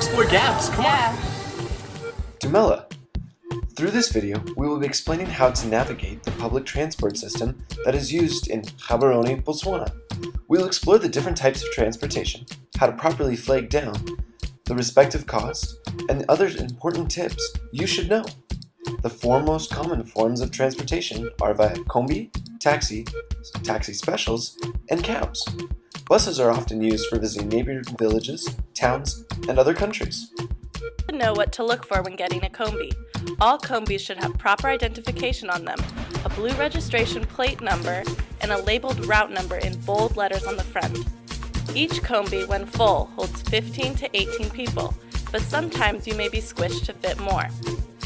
explore Gabs. Come on. Dumela. Through this video, we will be explaining how to navigate the public transport system that is used in Gaborone, Botswana. We'll explore the different types of transportation, how to properly flag down, the respective cost, and other important tips you should know. The four most common forms of transportation are via combi, taxi, taxi specials, and cabs. Buses are often used for visiting neighboring villages, towns, and other countries. Know what to look for when getting a combi. All combis should have proper identification on them, a blue registration plate number, and a labeled route number in bold letters on the front. Each combi, when full, holds 15 to 18 people, but sometimes you may be squished to fit more.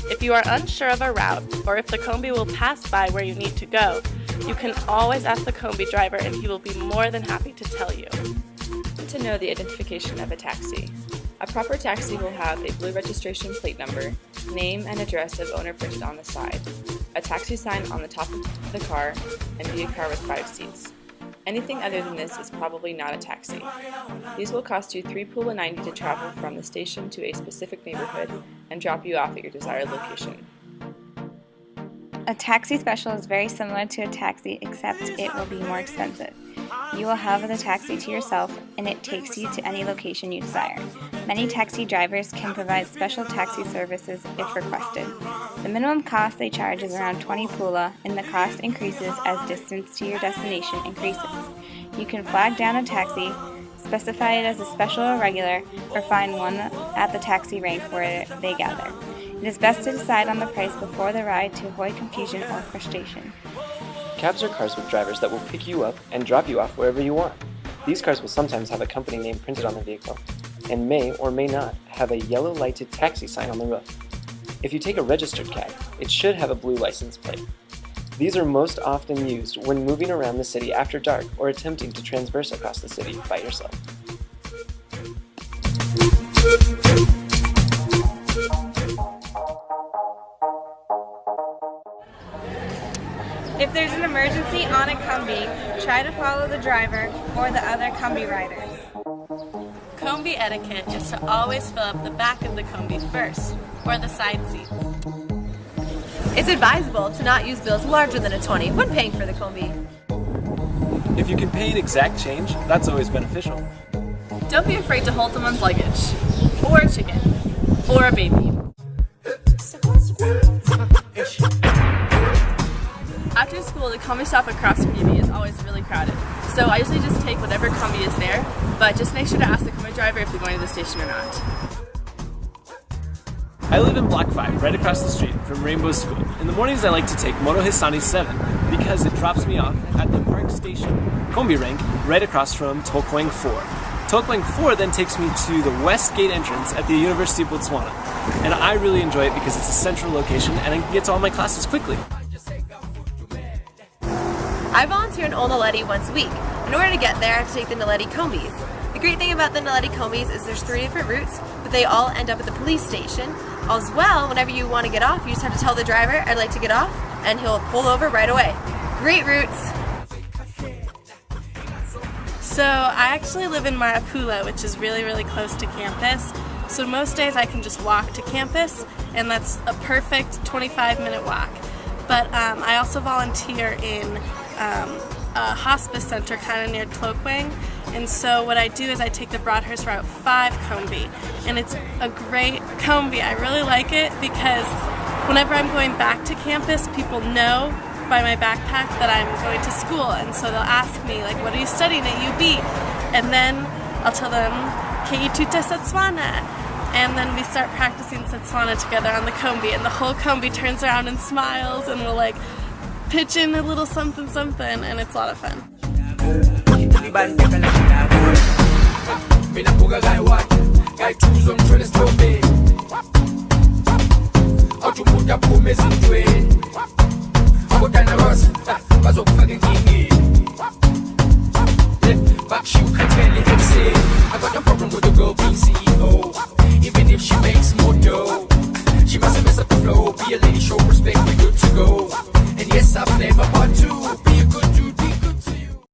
If you are unsure of a route, or if the combi will pass by where you need to go, you can always ask the combi driver and he will be more than happy to tell you. To know the identification of a taxi. A proper taxi will have a blue registration plate number, name and address of owner printed on the side, a taxi sign on the top of the car, and be a car with 5 seats. Anything other than this is probably not a taxi. These will cost you 3 pula 90 to travel from the station to a specific neighborhood and drop you off at your desired location. A taxi special is very similar to a taxi, except it will be more expensive. You will have the taxi to yourself, and it takes you to any location you desire. Many taxi drivers can provide special taxi services if requested. The minimum cost they charge is around 20 pula, and the cost increases as distance to your destination increases. You can flag down a taxi, specify it as a special or regular, or find one at the taxi rank where they gather. It is best to decide on the price before the ride to avoid confusion or frustration. Cabs are cars with drivers that will pick you up and drop you off wherever you want. These cars will sometimes have a company name printed on the vehicle, and may or may not have a yellow lighted taxi sign on the roof. If you take a registered cab, it should have a blue license plate. These are most often used when moving around the city after dark or attempting to transverse across the city by yourself. If there's an emergency on a combi, try to follow the driver or the other combi riders. Combi etiquette is to always fill up the back of the combi first, or the side seats. It's advisable to not use bills larger than a 20 when paying for the combi. If you can pay in exact change, that's always beneficial. Don't be afraid to hold someone's luggage, or a chicken, or a baby. After school, the combi stop across from UB is always really crowded, so I usually just take whatever combi is there, but just make sure to ask the combi driver if they're going to the station or not. I live in Block 5, right across the street from Rainbow School. In the mornings I like to take Monohisani 7 because it drops me off at the Park Station combi rank right across from Tokweng 4. Tokweng 4 then takes me to the West Gate entrance at the University of Botswana, and I really enjoy it because it's a central location and I can get to all my classes quickly. I volunteer in Old Naledi once a week. In order to get there, I have to take the Naledi combis. The great thing about the Naledi combis is there's 3 different routes, but they all end up at the police station. As well, whenever you want to get off, you just have to tell the driver, I'd like to get off, and he'll pull over right away. Great routes! So I actually live in Marapula, which is really, really close to campus. So most days I can just walk to campus, and that's a perfect 25-minute walk. But I also volunteer in a hospice center kind of near Tokweng, and so what I do is I take the Broadhurst Route 5 combi, and it's a great combi. I really like it because whenever I'm going back to campus, people know by my backpack that I'm going to school, and so they'll ask me, like, what are you studying at UB? And then I'll tell them, Ke ituta Setswana? And then we start practicing Setswana together on the combi, and the whole combi turns around and smiles, and we'll like pitch in a little something something, and it's a lot of fun. What kind of us?